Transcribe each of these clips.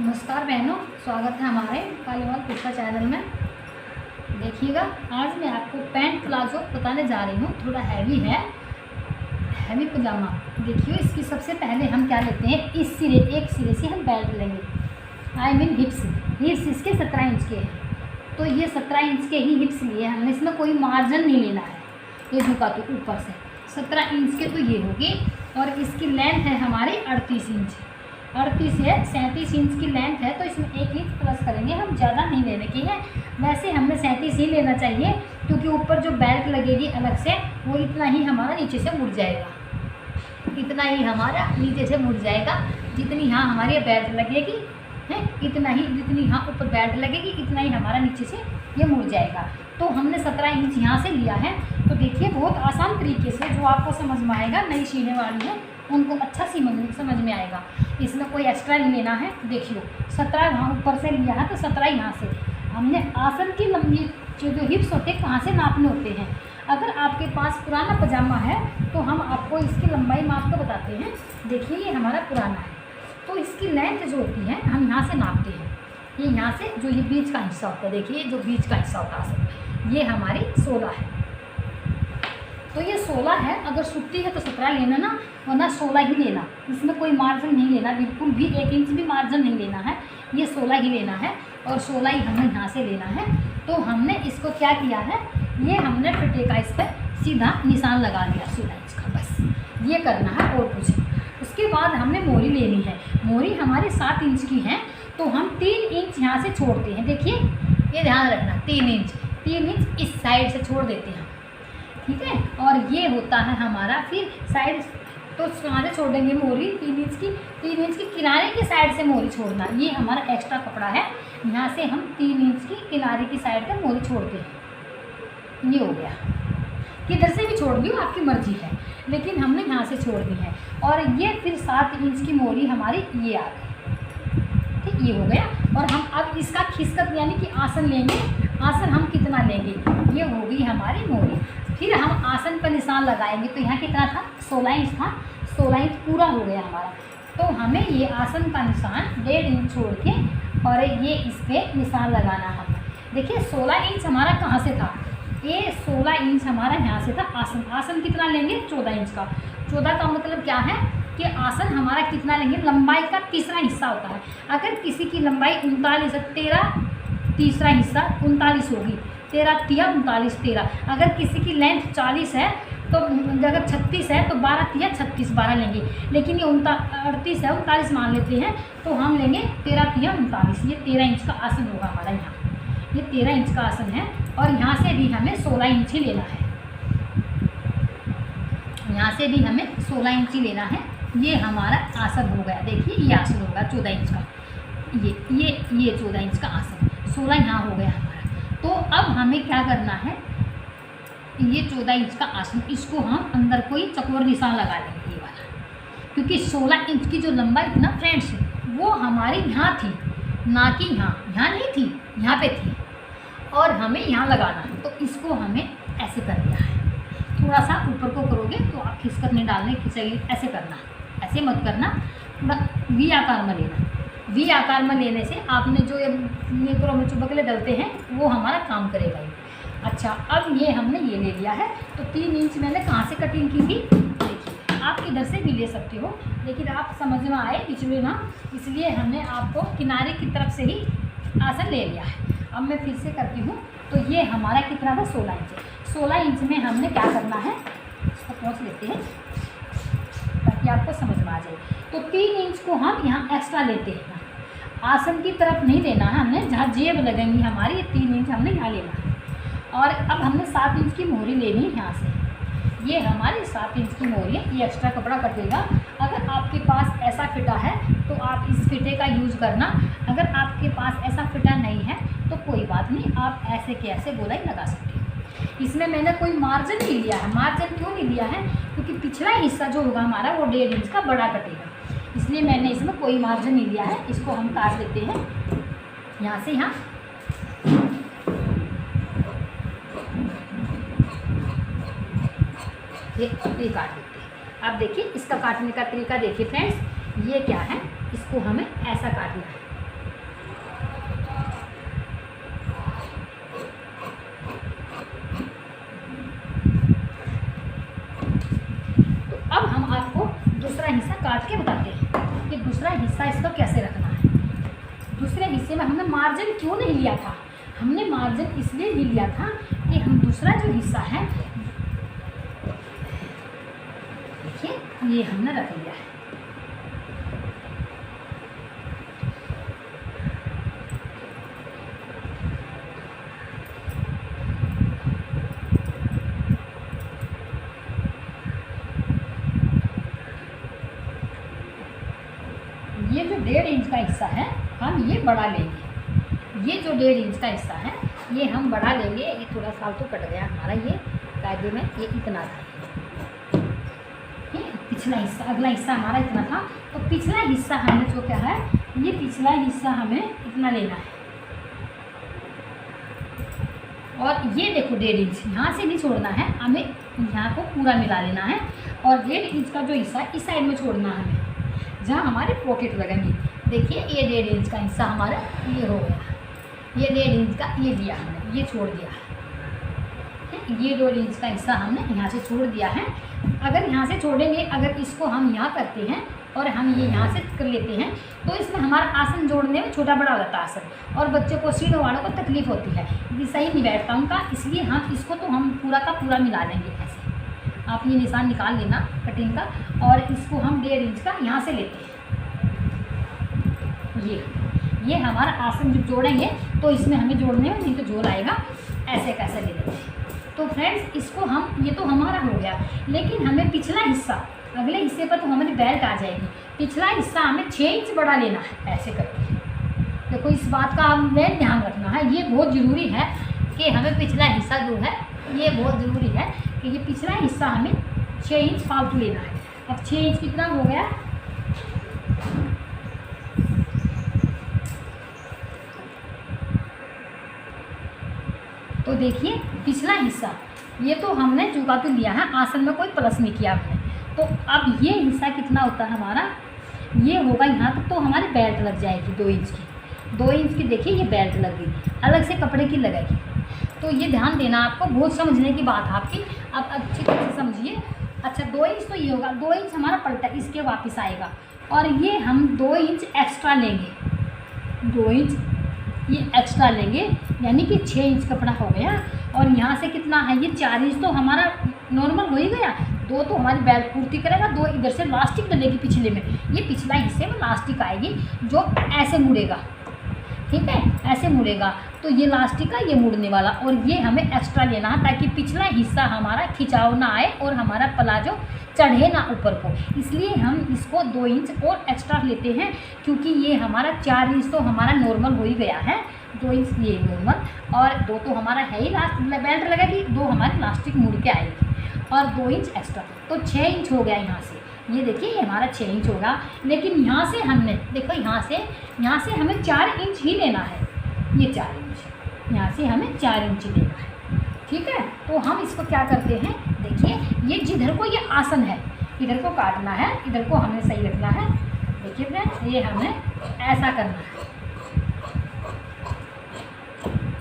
नमस्कार बहनों, स्वागत है हमारे कालीवाल पुष्पा चैनल में। देखिएगा, आज मैं आपको पैंट प्लाजो बताने जा रही हूँ। थोड़ा हैवी है, हैवी पजामा। देखिए, इसकी सबसे पहले हम क्या लेते हैं, इस सिरे एक सिरे से हम बेल्ट लेंगे। आई मीन हिप्स इसके 17 इंच के हैं, तो ये 17 इंच के ही हिप्स लिए हमने। इसमें कोई मार्जिन नहीं लेना है, ये झुका तो ऊपर से 17 इंच के तो ये होगी। और इसकी लेंथ है हमारी 38 इंच। 38 है, 37 इंच की लेंथ है, तो इसमें 1 इंच प्लस करेंगे हम, ज़्यादा नहीं लेने की है। वैसे हमें 37 ही लेना चाहिए, क्योंकि ऊपर जो बेल्ट लगेगी अलग से, वो इतना ही हमारा नीचे से मुड़ जाएगा। इतना ही हमारा नीचे से मुड़ जाएगा, जितनी यहाँ हमारी बेल्ट लगेगी है, इतना ही, जितनी यहाँ ऊपर बेल्ट लगेगी इतना ही हमारा नीचे से ये मुड़ जाएगा। तो हमने 17 इंच यहाँ से लिया है। तो देखिए, बहुत आसान तरीके से, जो आपको समझ में आएगा, नई सीने वाली है उनको अच्छा समझ में आएगा। इसमें कोई एक्स्ट्रा नहीं लेना है। देखियो, 17 यहाँ ऊपर से लिया है, तो 17 यहाँ से हमने आसन की लंबी जो हिप्स होते हैं कहाँ से नापने होते हैं। अगर आपके पास पुराना पजामा है तो हम आपको इसकी लंबाई माप कर बताते हैं। देखिए, ये हमारा पुराना है, तो इसकी लेंथ जो होती है हम यहाँ से नापते हैं। ये यहाँ से जो ये बीच का हिस्सा होता है, देखिए जो बीच का हिस्सा होता है, ये हमारी 16 है। तो ये 16 है। अगर छुट्टी है तो 17 लेना ना, वरना 16 ही लेना। इसमें कोई मार्जिन नहीं लेना, बिल्कुल भी 1 इंच भी मार्जिन नहीं लेना है। ये 16 ही लेना है, और 16 ही हमें यहाँ से लेना है। तो हमने इसको क्या किया है, ये हमने फिटे का इस पर सीधा निशान लगा दिया 16 इंच का, बस ये करना है और कुछ नहीं। उसके बाद हमने मोरी लेनी है। मोरी हमारी 7 इंच की है, तो हम 3 इंच यहाँ से छोड़ते हैं। देखिए, ये ध्यान रखना, 3 इंच इस साइड से छोड़ देते हैं, ठीक है। और ये होता है हमारा फिर साइड, तो कहाँ से छोड़ देंगे मोरी, 3 इंच की। 3 इंच की किनारे की साइड से मोरी छोड़ना, ये हमारा एक्स्ट्रा कपड़ा है। यहाँ से हम 3 इंच की किनारे की साइड से मोरी छोड़ते हैं। ये हो गया, किधर से भी छोड़ दियो, आपकी मर्जी है, लेकिन हमने यहाँ से छोड़ दी है। और ये फिर 7 इंच की मोरी हमारी ये आ गई, ठीक, ये हो गया। और हम अब इसका खिसकत यानी कि आसन लेंगे। आसन हम कितना लेंगे, ये होगी हमारी मोरी। फिर हम आसन पर निशान लगाएंगे। तो यहाँ कितना था, 16 इंच था, 16 इंच पूरा हो गया हमारा। तो हमें ये आसन का निशान 1.5 इंच छोड़ के और ये इस पर निशान लगाना है। देखिए, 16 इंच हमारा कहाँ से था, ये 16 इंच हमारा यहाँ से था। आसन कितना लेंगे, 14 इंच का। 14 का मतलब क्या है कि आसन हमारा कितना लेंगे, लंबाई का तीसरा हिस्सा होता है। अगर किसी की लंबाई 39 है, 13 तीसरा हिस्सा 39 होगी, 13 तिया 39, 13। अगर किसी की लेंथ 40 है, तो अगर 36 है तो 12 तिया 36, 12 लेंगे। लेकिन ये 38 है, 39 मान लेते हैं, तो हम लेंगे 13 तिया 39। ये 13 इंच का आसन होगा हमारा। यहाँ ये 13 इंच का आसन है, और यहाँ से भी हमें 16 इंच ही लेना है। यहाँ से भी हमें 16 इंच ही लेना है। ये हमारा आसन हो गया। देखिए, ये आसन होगा 14 इंच का। ये 14 इंच का आसन, 16 यहाँ हो गया हमारा। तो अब हमें क्या करना है, ये 14 इंच का आसन, इसको हम अंदर कोई चकोर निशान लगा लेंगे, ये वाला। क्योंकि 16 इंच की जो लंबाई थी ना फ्रेंड्स, वो हमारी यहाँ थी, ना कि यहाँ नहीं थी, यहाँ पे थी, और हमें यहाँ लगाना है। तो इसको हमें ऐसे कर दिया है। थोड़ा सा ऊपर को करोगे तो आप खिसकत नहीं डालने की चाहिए, ऐसे करना, ऐसे मत करना, थोड़ा वी आकार में लेना। वी आकार में लेने से आपने जो ये नेत्रों में चुबकले डलते हैं वो हमारा काम करेगा ये। अच्छा, अब ये हमने ये ले लिया है। तो 3 इंच मैंने कहाँ से कटिंग की थी, देखिए, आप इधर से भी ले सकते हो, लेकिन आप समझ में आए पिछले ना, इसलिए हमने आपको किनारे की तरफ से ही आसन ले लिया है। अब मैं फिर से करती हूँ। तो ये हमारा कितना था, 16 इंच। 16 इंच में हमने क्या करना है, इसको पहुँच लेते हैं ताकि आपको समझ में आ जाए। तो 3 इंच को हम यहाँ एक्स्ट्रा लेते हैं, आसन की तरफ नहीं लेना है हमने, जहाँ जेब लगेंगी हमारी, ये 3 इंच हमने यहाँ लेना है। और अब हमने 7 इंच की मोहरी लेनी है यहाँ से। ये हमारी 7 इंच की मोहरी है, ये एक्स्ट्रा कपड़ा कटेगा। अगर आपके पास ऐसा फिटा है तो आप इस फिटे का यूज़ करना। अगर आपके पास ऐसा फिटा नहीं है तो कोई बात नहीं, आप ऐसे के ऐसे गोलाई लगा सकते हैं। इसमें मैंने कोई मार्जिन नहीं लिया है। मार्जिन क्यों नहीं लिया है, क्योंकि पिछला हिस्सा जो होगा हमारा वो 1.5 इंच का बड़ा कटेगा, इसलिए मैंने इसमें कोई मार्जिन नहीं लिया है। इसको हम काट देते हैं यहाँ से यहाँ। ये काट देते हैं। अब देखिए, इसका काटने का तरीका देखिए फ्रेंड्स, ये क्या है, इसको हमें ऐसा काटना है, हिस्सा इसका कैसे रखना है। दूसरे हिस्से में हमने मार्जिन क्यों नहीं लिया था, हमने मार्जिन इसलिए नहीं लिया था कि हम दूसरा जो हिस्सा है, देखिए ये हमने रख लिया है। ये जो 1.5 इंच का हिस्सा है हम ये बढ़ा लेंगे। ये जो 1.5 इंच का हिस्सा है ये हम बढ़ा लेंगे। ये थोड़ा फालतू कट गया हमारा, ये कायदे में ये इतना था, पिछला हिस्सा, अगला हिस्सा हमारा इतना था। तो पिछला हिस्सा हमें जो क्या है, ये पिछला हिस्सा हमें इतना लेना है। और ये देखो 1.5 इंच यहाँ से नहीं छोड़ना है, हमें यहाँ को पूरा मिला लेना है। और 1.5 इंच का जो हिस्सा इस साइड में छोड़ना है हमें, जहाँ हमारे पॉकेट लगेंगे। देखिए ये 1.5 इंच का हिस्सा हमारा ये हो गया, ये 1.5 इंच का ये दिया हमने, ये छोड़ दिया है। ये 1.5 इंच का हिस्सा हमने यहाँ से छोड़ दिया है। अगर यहाँ से छोड़ेंगे, अगर इसको हम यहाँ करते हैं और हम ये यहाँ से कर लेते हैं तो इसमें हमारा आसन जोड़ने में छोटा बड़ा हो जाता है आसन, और बच्चों को, सीढ़ों वालों को तकलीफ होती है, ये सही नहीं बैठता उनका। इसलिए हम इसको तो हम पूरा का पूरा मिला लेंगे। ऐसे आप ये निशान निकाल लेना कटिंग का, और इसको हम 1.5 इंच का यहाँ से लेते हैं। ये हमारा आसन जब जोड़ेंगे तो इसमें हमें जोड़ने में नहीं तो झोल आएगा, ऐसे कैसे ले लेते हैं। तो फ्रेंड्स इसको हम, ये तो हमारा हो गया, लेकिन हमें पिछला हिस्सा, अगले हिस्से पर तो हमारी बेल्ट आ जाएगी। पिछला हिस्सा हमें 6 इंच बढ़ा लेना है ऐसे करके। देखो इस बात का हमें ध्यान रखना है, ये बहुत ज़रूरी है कि हमें पिछला हिस्सा जो है, ये बहुत ज़रूरी है कि ये पिछला हिस्सा हमें 6 इंच फालतू लेना है। अब 6 इंच कितना हो गया, तो देखिए पिछला हिस्सा ये तो हमने चुका तो लिया है, आसन में कोई प्लस नहीं किया हमने। तो अब ये हिस्सा कितना होता है हमारा, ये होगा यहाँ तक, तो हमारी बेल्ट लग जाएगी 2 इंच की। 2 इंच की देखिए ये बेल्ट लग गई, अलग से कपड़े की लगेगी। तो ये ध्यान देना आपको, बहुत समझने की बात है आपकी, आप अच्छी तरह से समझिए। अच्छा 2 इंच तो ये होगा, 2 इंच हमारा पलटा इसके वापस आएगा, और ये हम 2 इंच एक्स्ट्रा लेंगे। 2 इंच ये एक्स्ट्रा लेंगे, यानी कि 6 इंच कपड़ा हो गया। और यहाँ से कितना है, ये 4 इंच तो हमारा नॉर्मल हो ही गया। 2 तो हमारी बेल्ट पूर्ति करेगा, 2 इधर से लास्टिक डलेगी पिछले में, ये पिछला हिस्से में लास्टिक आएगी जो ऐसे मुड़ेगा, ठीक है, ऐसे मुड़ेगा। तो ये लास्टिक का ये मुड़ने वाला, और ये हमें एक्स्ट्रा लेना है ताकि पिछला हिस्सा हमारा खिंचाव ना आए और हमारा प्लाजो चढ़े ना ऊपर को। इसलिए हम इसको 2 इंच और एक्स्ट्रा लेते हैं, क्योंकि ये हमारा 4 इंच तो हमारा नॉर्मल हो ही गया है। 2 इंच ये नॉर्मल, और 2 तो हमारा है ही लास्ट बेल्ट लगेगी, 2 हमारी लास्टिक मुड़ के आएगी, और 2 इंच एक्स्ट्रा, तो 6 इंच हो गया यहाँ से। ये देखिए ये हमारा 6 इंच होगा, लेकिन यहाँ से हमने देखो यहाँ से हमें 4 इंच ही लेना है। ये 4 इंच यहाँ से हमें 4 इंच लेना है, ठीक है। तो हम इसको क्या करते हैं, देखिए ये जिधर को ये आसन है इधर को काटना है, इधर को हमें सही रखना है। देखिए फ्रेंड्स ये हमें ऐसा करना है।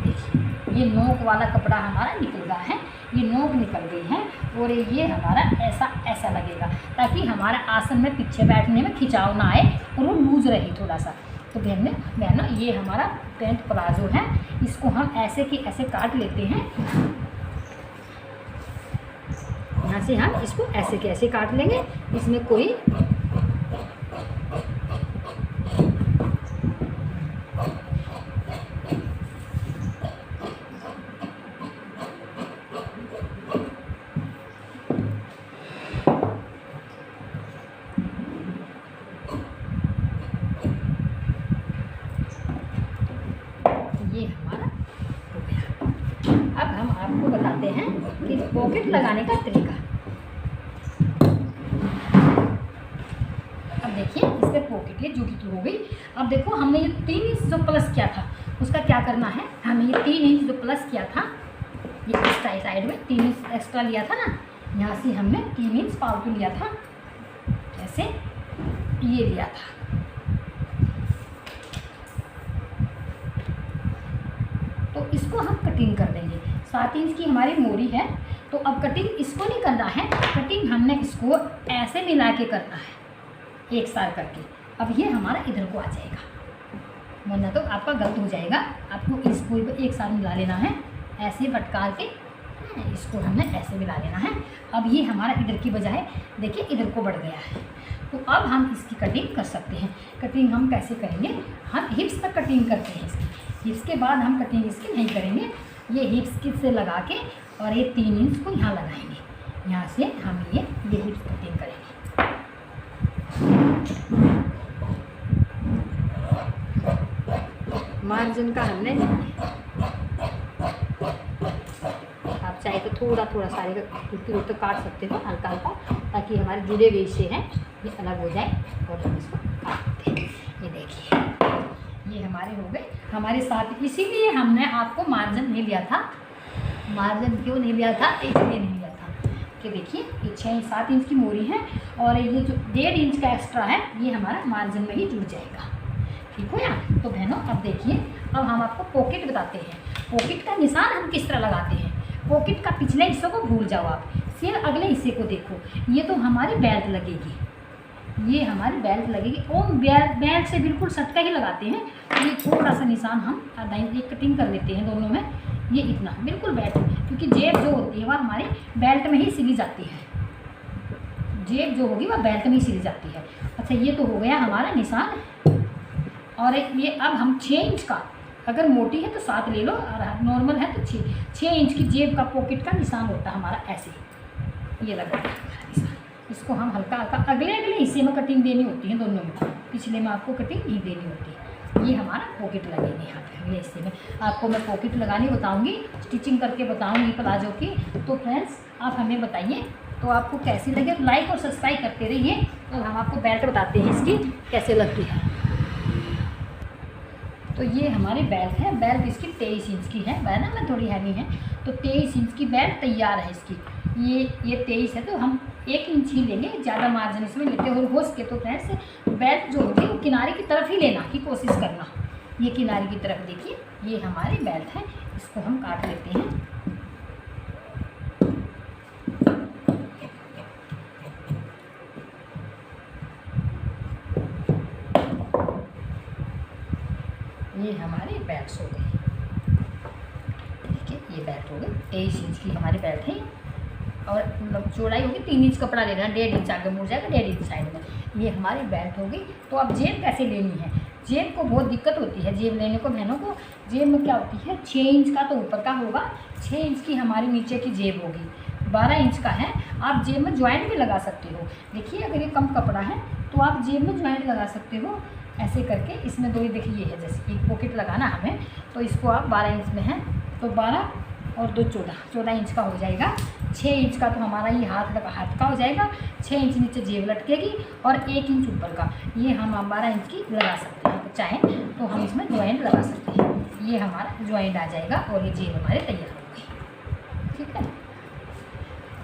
देखिए ये नोक वाला कपड़ा हमारा निकल गया है, ये नोक निकल गई है, और ये हमारा ऐसा लगेगा ताकि हमारा आसन में पीछे बैठने में खिंचाव ना आए और वो लूज रहे थोड़ा सा। तो बहनों ये हमारा पैंट प्लाजो है, इसको हम ऐसे की ऐसे काट लेते हैं। यहाँ से हम इसको ऐसे के ऐसे काट लेंगे, इसमें कोई ये हमारा हो गया। अब हम आपको बताते हैं कि पॉकेट लगाने का तरीका। अब देखिए इससे पॉकेट ये जूठी तो हो गई। अब देखो हमने ये 3 इंच जो प्लस किया था उसका क्या करना है, हमें ये 3 इंच जो प्लस किया था, ये इस साइड में 3 इंच एक्स्ट्रा लिया था ना, यहाँ से हमने 3 इंच फालतू लिया था, ऐसे ये लिया था। तो इसको हम कटिंग कर देंगे। 7 इंच की हमारी मोरी है, तो अब कटिंग इसको नहीं करना है, कटिंग हमने इसको ऐसे मिला के करना है, एक साथ करके। अब ये हमारा इधर को आ जाएगा, वरना तो आपका गलत हो जाएगा। आपको इसको एक साथ मिला लेना है, ऐसे फटकार के इसको हमने ऐसे मिला लेना है। अब ये हमारा इधर की बजाय देखिए इधर को बढ़ गया है। तो अब हम इसकी कटिंग कर सकते हैं। कटिंग हम कैसे करेंगे, हम हिप्स तक कटिंग करते हैं इसकी, हिप्स के बाद हम कटिंग इसकी नहीं करेंगे। ये हिप्स की से लगा के और ये 3 इंच को यहाँ लगाएंगे, यहाँ से हम ये हिप्स कटिंग करेंगे। मार्जिन का हमने, आप चाहे तो थोड़ा थोड़ा सारे कुर्ती तो काट सकते हो हल्का हल्का, ताकि हमारे जुड़े हुए हिस्से हैं ये अलग हो जाए और हम इसको काट सकते हैं। ये देखिए ये हमारे हो गए हमारे साथ। इसीलिए हमने आपको मार्जिन नहीं लिया था। मार्जिन क्यों नहीं लिया था, इसलिए नहीं लिया था कि देखिए ये 6-7 इंच की मोरी है और ये जो 1.5 इंच का एक्स्ट्रा है ये हमारा मार्जिन में ही जुड़ जाएगा। ठीक हो या। तो बहनों अब देखिए, अब हम आपको पॉकेट बताते हैं। पॉकेट का निशान हम किस तरह लगाते हैं। पॉकेट का पिछले हिस्से को भूल जाओ आप, सिर्फ अगले हिस्से को देखो। ये तो हमारी बेल्ट लगेगी, ये हमारी बेल्ट लगेगी और बेल्ट से बिल्कुल सटका ही लगाते हैं। ये थोड़ा सा निशान हम आधा इंच कटिंग कर लेते हैं दोनों में, ये इतना बिल्कुल बेल्ट, क्योंकि जेब जो होती है वह हमारी बेल्ट में ही सिली जाती है। जेब जो होगी वह बेल्ट में ही सिली जाती है। अच्छा ये तो हो गया हमारा निशान। और ये अब हम 6 इंच का, अगर मोटी है तो 7 ले लो और नॉर्मल है तो 6 इंच की जेब का पॉकेट का निशान होता है हमारा, ऐसे ये लगा निशान। इसको हम हल्का हल्का अगले हिस्से में कटिंग देनी होती है दोनों में, पिछले में आपको कटिंग नहीं देनी होती। ये हमारा पॉकेट लगेगी यहाँ पे अगले हिस्से में। आपको मैं पॉकेट लगानी बताऊँगी, स्टिचिंग करके बताऊँगी प्लाजो की। तो फ्रेंड्स आप हमें बताइए तो आपको कैसी लगे, लाइक और सब्सक्राइब करते रहिए। और हम आपको बेल्ट बताते हैं इसकी कैसे लगती है। तो ये हमारी बेल्ट है, बेल्ट इसकी 23 इंच की है, वह ना मैं थोड़ी हैवी है, तो 23 इंच की बेल्ट तैयार है इसकी। ये 23 है तो हम 1 इंच ही लेंगे, ज़्यादा मार्जिन इसमें लेते हैं। और हो सके तो फ्रेंड्स बेल्ट जो होगी वो किनारे की तरफ ही लेना की कोशिश करना। ये किनारे की तरफ देखिए, ये हमारी बेल्ट है, इसको हम काट लेते हैं। ये हमारी बेल्ट हो गई, देखिए ये बेल्ट हो गई 23 इंच की हमारी बेल्ट है। और मतलब चौड़ाई होगी 3 इंच कपड़ा लेना, 1.5 इंच आगे मुड़ जाएगा, 1.5 इंच साइड में। ये हमारी बेल्ट होगी। तो अब जेब कैसे लेनी है, जेब को बहुत दिक्कत होती है जेब लेने को बहनों को। जेब में क्या होती है, 6 इंच का तो ऊपर का होगा, 6 इंच की हमारी नीचे की जेब होगी, 12 इंच का है। आप जेब में ज्वाइंट भी लगा सकते हो। देखिए अगर ये कम कपड़ा है तो आप जेब में ज्वाइंट लगा सकते हो ऐसे करके। इसमें 2 देखिए ये है, जैसे एक पॉकेट लगाना हमें, तो इसको आप 12 इंच में है तो 12 और 2 14 इंच का हो जाएगा। 6 इंच का तो हमारा ये हाथ का हो जाएगा, 6 इंच नीचे जेब लटकेगी और 1 इंच ऊपर का ये हम 12 इंच की लगा सकते हैं। तो चाहे तो हम इसमें ज्वाइंट लगा सकते हैं, ये हमारा ज्वाइंट आ जाएगा और ये जेब हमारे तैयार हो गई। ठीक है,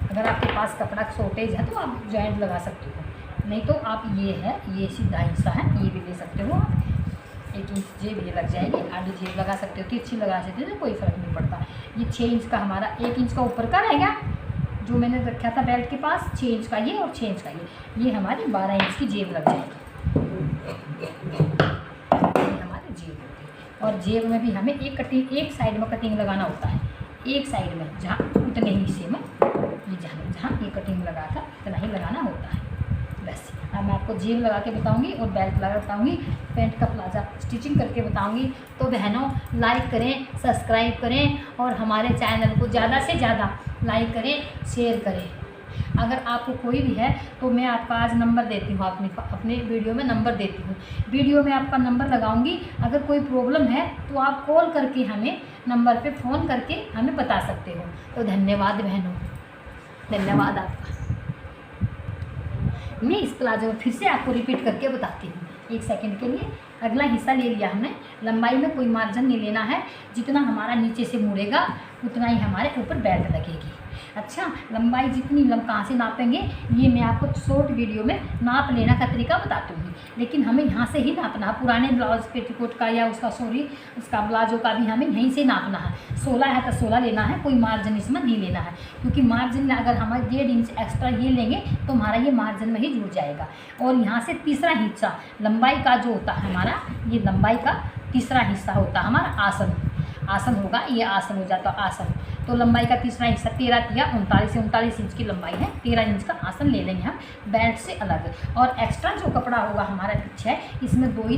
अगर आपके पास कपड़ा शॉर्टेज है तो आप ज्वाइंट लगा सकते हो, नहीं तो आप ये है ये सीधा हिस्सा है ये भी ले सकते हो आप। 1 इंच जेब ये लग जाएगी, आधी जेब लगा सकते हो, तिरछी लगा सकते हो, कोई फ़र्क नहीं पड़ता। ये 6 इंच का हमारा 1 इंच का ऊपर का रहेगा जो मैंने रखा था बेल्ट के पास, 6 इंच का ये और 6 इंच का ये हमारी 12 इंच की जेब लग जाएगी। ये हमारी जेब होगी। और जेब में भी हमें एक साइड में कटिंग लगाना होता है, एक साइड में जहाँ उतने ही हिस्से में ये जहाँ ये कटिंग लगा था इतना ही लगाना होता है बस। अब मैं आपको जेब लगा के बताऊंगी और बेल्ट लगा बताऊंगी, पैंट का प्लाजा स्टिचिंग करके बताऊंगी। तो बहनों लाइक करें, सब्सक्राइब करें और हमारे चैनल को ज़्यादा से ज़्यादा लाइक करें, शेयर करें। अगर आपको कोई भी है तो मैं आपका आज नंबर देती हूँ, अपने वीडियो में नंबर देती हूँ, वीडियो में आपका नंबर लगाऊंगी। अगर कोई प्रॉब्लम है तो आप कॉल करके हमें नंबर पे फ़ोन करके हमें बता सकते हो। तो धन्यवाद बहनों, धन्यवाद आपका। मैं इस प्लाजो में फिर से आपको रिपीट करके बताती हूँ 1 सेकंड के लिए। अगला हिस्सा ले लिया हमने, लंबाई में कोई मार्जिन नहीं लेना है, जितना हमारा नीचे से मुड़ेगा उतना ही हमारे ऊपर बेल्ट लगेगी। अच्छा, लंबाई जितनी कहाँ से नापेंगे ये मैं आपको शॉर्ट वीडियो में नाप लेना का तरीका बताती हूँ, लेकिन हमें यहाँ से ही नापना है। पुराने ब्लाउज पेटीकोट का या उसका प्लाजो का भी हमें यहीं से नापना है। 16 है तो 16 लेना है, कोई मार्जिन इसमें नहीं लेना है, क्योंकि मार्जिन अगर हम 1.5 इंच एक्स्ट्रा ये लेंगे तो हमारा ये मार्जिन में ही जुड़ जाएगा। और यहाँ से तीसरा हिस्सा लंबाई का जो होता है हमारा, ये लंबाई का तीसरा हिस्सा होता है हमारा आसन होगा, ये आसन हो जाता है आसन। तो लंबाई का तीसरा हिस्सा 13 या 39 इंच की लंबाई है, 13 इंच का आसन ले लेंगे हम बेल्ट से अलग। और एक्स्ट्रा जो कपड़ा होगा हमारा पीछे है, इसमें 2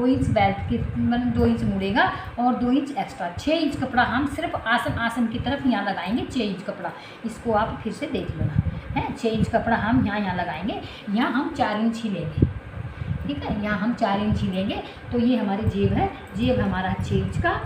इंच बेल्ट के मतलब 2 इंच मुड़ेगा और 2 इंच एक्स्ट्रा 6 इंच कपड़ा हम सिर्फ आसन की तरफ यहाँ लगाएंगे। 6 इंच कपड़ा, इसको आप फिर से देख लेना है। 6 इंच कपड़ा हम यहाँ लगाएंगे, यहाँ हम 4 इंच ही लेंगे, ठीक है। यहाँ हम 4 इंच ही लेंगे। तो ये हमारी जेब है, जेब हमारा 6 इंच का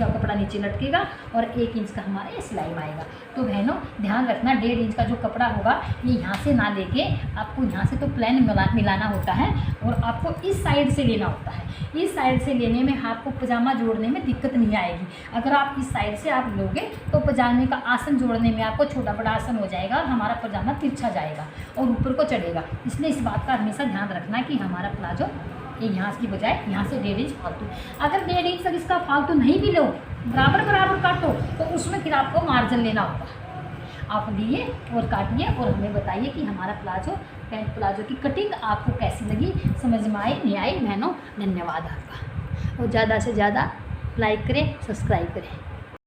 कपड़ा नीचे लटकेगा और 1 इंच का हमारा ये सिलाई आएगा। तो बहनों ध्यान रखना, 1.5 इंच का जो कपड़ा होगा ये यहाँ से ना लेके आपको यहाँ से तो प्लेन मिलाना होता है और आपको इस साइड से लेना होता है। इस साइड से लेने में आपको पजामा जोड़ने में दिक्कत नहीं आएगी। अगर आप इस साइड से आप लोगे तो पजामे का आसन जोड़ने में आपको छोटा बड़ा आसन हो जाएगा और हमारा पजामा तिरछा जाएगा और ऊपर को चढ़ेगा। इसलिए इस बात का हमेशा ध्यान रखना कि हमारा प्लाजो ये यहाँ की बजाय यहाँ से 1.5 इंच फालतू। अगर 1.5 इंच तक इसका फालतू नहीं भी लो, बराबर काटो, तो उसमें फिर आपको मार्जिन लेना होगा। आप लिए और काटिए और हमें बताइए कि हमारा पैंट प्लाजो की कटिंग आपको कैसी लगी, समझ में आई नहीं आई। बहनों धन्यवाद आपका, और ज़्यादा से ज़्यादा लाइक करें, सब्सक्राइब करें।